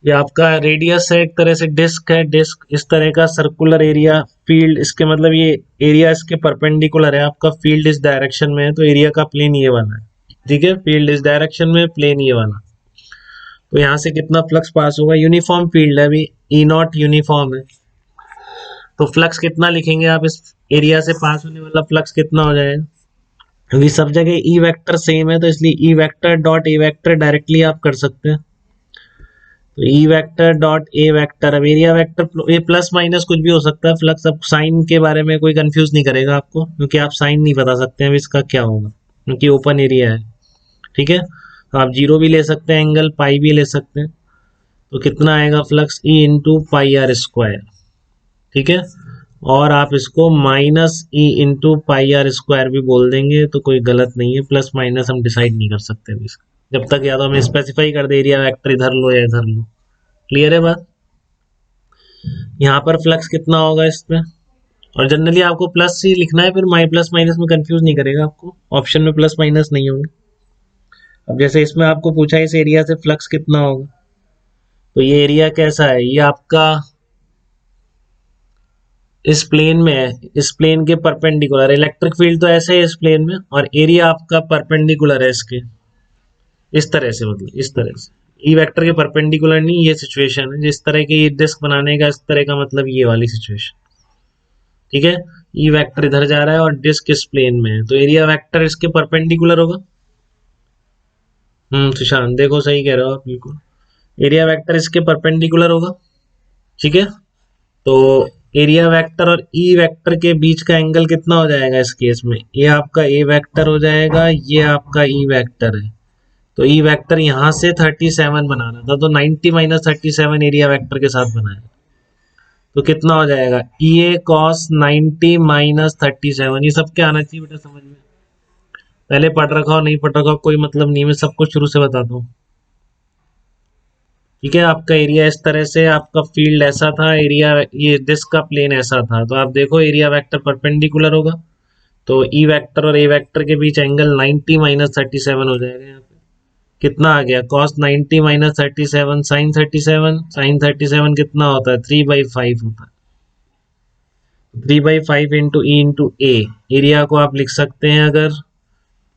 ये आपका रेडियस है, एक तरह से डिस्क है, डिस्क इस तरह का सर्कुलर एरिया, फील्ड इसके मतलब ये एरिया इसके परपेंडिकुलर है, आपका फील्ड इस डायरेक्शन में है तो एरिया का प्लेन ये वाला है। ठीक है, फील्ड इस डायरेक्शन में, प्लेन ये वाला। तो यहाँ से कितना फ्लक्स पास होगा, यूनिफॉर्म फील्ड है अभी, ई नॉट यूनिफॉर्म है, तो फ्लक्स कितना लिखेंगे आप, इस एरिया से पास होने वाला फ्लक्स कितना हो जाएगा, क्योंकि सब जगह ई वेक्टर सेम है तो इसलिए E vector dot A vector directly आप कर सकते हैं। तो E vector dot A vector, अब एरिया वेक्टर ये प्लस माइनस कुछ भी हो सकता है फ्लक्स, अब साइन के बारे में कोई कंफ्यूज नहीं करेगा आपको, क्योंकि आप साइन नहीं बता सकते हैं इसका क्या होगा, क्योंकि ओपन एरिया है। ठीक है, तो आप जीरो भी ले सकते हैं एंगल, पाई भी ले सकते हैं। तो कितना आएगा flux, E into pi r square. ठीक है, और आप इसको minus E into pi r square भी बोल देंगे तो कोई गलत नहीं है, प्लस माइनस हम डिसाइड नहीं कर सकते अभी इसका, जब तक या तो हमें स्पेसिफाई कर दे एरिया वेक्टर इधर लो या इधर लो। क्लियर है बात। यहाँ पर फ्लक्स कितना होगा इसमें, और जनरली आपको प्लस ही लिखना है, फिर प्लस माइनस में कंफ्यूज नहीं करेगा आपको, ऑप्शन में प्लस माइनस नहीं होंगे। अब जैसे इसमें आपको पूछा है इस एरिया से फ्लक्स कितना होगा, तो ये एरिया कैसा है, ये आपका इस प्लेन में है, इस प्लेन के परपेंडिकुलर, इलेक्ट्रिक फील्ड तो ऐसे है इस प्लेन में, और एरिया आपका परपेंडिकुलर है इसके, इस तरह से, मतलब इस तरह से ई वेक्टर के परपेंडिकुलर नहीं, ये सिचुएशन है जिस तरह की डिस्क बनाने का, इस तरह का मतलब ये वाली सिचुएशन। ठीक है, ई वेक्टर इधर जा रहा है और डिस्क इस प्लेन में है, तो एरिया वेक्टर इसके परपेंडिकुलर होगा। सुशांत देखो सही कह रहे हो आप, बिल्कुल एरिया वेक्टर इसके परपेंडिकुलर होगा। ठीक है, तो एरिया वेक्टर और ई वेक्टर के बीच का एंगल कितना हो जाएगा इस केस में, ये आपका ए वेक्टर हो जाएगा, ये आपका ई वेक्टर है, तो ई वेक्टर यहाँ से 37 बनाना था, तो 90 माइनस 37 एरिया वेक्टर के साथ बनाया, तो कितना हो जाएगा, ई ए कॉस 90 माइनस 37, ये सब क्या आना चाहिए बेटा समझ में, पहले पढ़ रखा हो नहीं पढ़ रखा हो कोई मतलब नहीं, मैं सब कुछ शुरू से बताता हूँ। ठीक है, आपका एरिया इस तरह से, आपका फील्ड ऐसा था, एरिया ये डिस्क का प्लेन ऐसा था, तो आप देखो एरिया वेक्टर परपेंडिकुलर होगा, तो ई वेक्टर और ए वेक्टर के बीच एंगल 90 माइनस 37 हो जाएगा। यहाँ पे कितना आ गया, cos 90 माइनस 37 साइन 37, साइन 37 कितना होता है, 3/5 होता है, 3/5 into E into A, area को आप लिख सकते हैं अगर,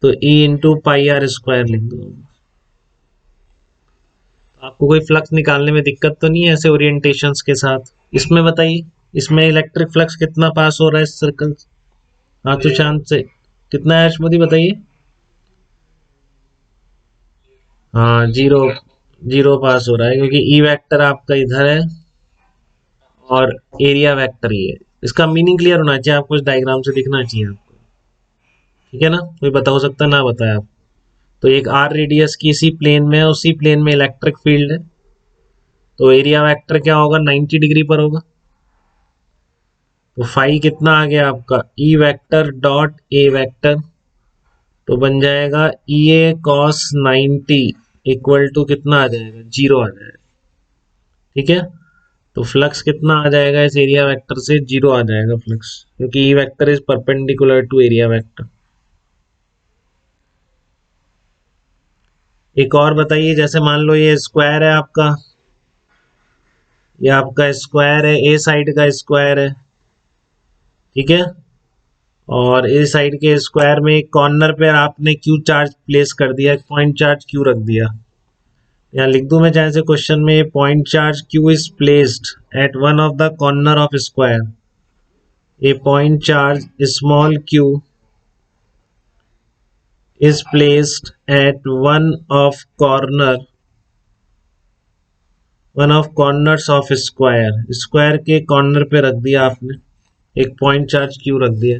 तो E into pi r square लिख दो। आपको कोई फ्लक्स निकालने में दिक्कत तो नहीं है ऐसे ओरिएंटेशंस के साथ। इसमें बताइए, इसमें इलेक्ट्रिक फ्लक्स कितना पास हो रहा है इस सर्कल, हाँ तो चांद से कितना है अश्मति बताइए। हाँ जीरो, जीरो पास हो रहा है, क्योंकि ई वेक्टर आपका इधर है और एरिया वेक्टर ही है। इसका मीनिंग क्लियर होना चाहिए आपको, इस डायग्राम से दिखना चाहिए आपको। ठीक है ना, कोई बता हो सकता ना बताया आप, तो एक आर रेडियस की इसी प्लेन में है, उसी प्लेन में इलेक्ट्रिक फील्ड है, तो एरिया वेक्टर क्या होगा, 90 डिग्री पर होगा, तो फाई कितना आ गया आपका, E vector dot A vector, तो बन जाएगा ई ए कॉस 90 इक्वल टू कितना आ जाएगा, जीरो आ जाएगा। ठीक है, तो फ्लक्स कितना आ जाएगा इस एरिया वेक्टर से, जीरो आ जाएगा फ्लक्स, क्योंकि E vector is perpendicular to area vector. एक और बताइए, जैसे मान लो ये स्क्वायर है आपका, ये आपका स्क्वायर है, ए साइड का स्क्वायर है। ठीक है, और ए साइड के स्क्वायर में एक कॉर्नर पे आपने क्यू चार्ज प्लेस कर दिया, एक पॉइंट चार्ज क्यू रख दिया, यहाँ लिख दूं मैं चाहे से क्वेश्चन में, point charge Q is placed at one of the corner of square, A point charge small Q is placed at one of corners of square, square के कॉर्नर पे रख दिया आपने, एक पॉइंट चार्ज क्यू रख दिया।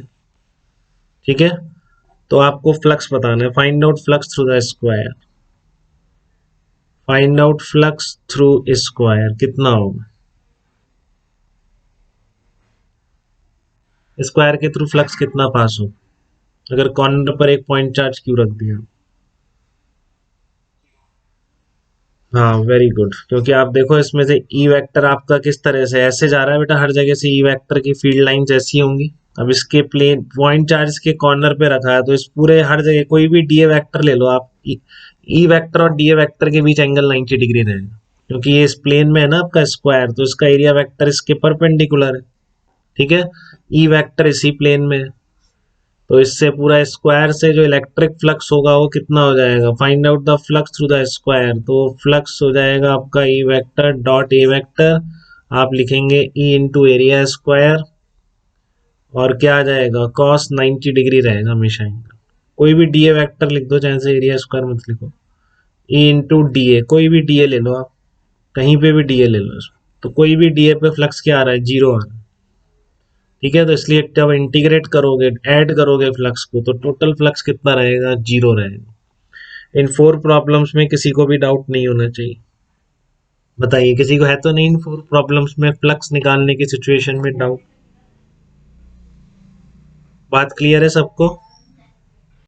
ठीक है, तो आपको फ्लक्स बताना है, find out flux through the square, find out flux through square कितना होगा, स्क्वायर के थ्रू फ्लक्स कितना पास हो अगर कॉर्नर पर एक पॉइंट चार्ज क्यू रख दिया। हाँ वेरी गुड, क्योंकि आप देखो इसमें से ई वेक्टर आपका किस तरह से ऐसे जा रहा है बेटा, हर जगह से ई वेक्टर की फील्ड लाइंस ऐसी होंगी। अब इसके प्लेन पॉइंट चार्ज के कॉर्नर पे रखा है, तो इस पूरे हर जगह कोई भी डीए वेक्टर ले लो आप, ई वेक्टर और डीए वेक्टर के बीच एंगल 90 डिग्री रहेगा, क्योंकि ये इस प्लेन में है ना आपका स्क्वायर, तो इसका एरिया वेक्टर इसके परपेंडिकुलर है। ठीक है, ई वेक्टर इसी प्लेन में है, तो इससे पूरा स्क्वायर से जो इलेक्ट्रिक फ्लक्स होगा वो कितना हो जाएगा, find out the flux through the square. तो फ्लक्स हो जाएगा आपका E vector dot A vector, आप लिखेंगे ई इंटू एरिया स्क्वायर, और क्या आ जाएगा, कॉस 90 डिग्री रहेगा हमेशा इनका। कोई भी डी ए वैक्टर लिख दो, चाहे से एरिया स्क्वायर मत लिखो। ई इंटू डी ए, कोई भी डी ए ले लो आप, कहीं पे भी डी ए ले लो इसमें। तो कोई भी डी ए पे फ्लक्स क्या आ रहा है, जीरो आ रहा है। ठीक है, तो इसलिए जब इंटीग्रेट करोगे, ऐड करोगे फ्लक्स को, तो टोटल फ्लक्स कितना रहेगा, जीरो रहेगा। इन 4 प्रॉब्लम्स में किसी को भी डाउट नहीं होना चाहिए। बताइए, किसी को है तो नहीं इन 4 प्रॉब्लम्स में फ्लक्स निकालने की सिचुएशन में डाउट? बात क्लियर है सबको?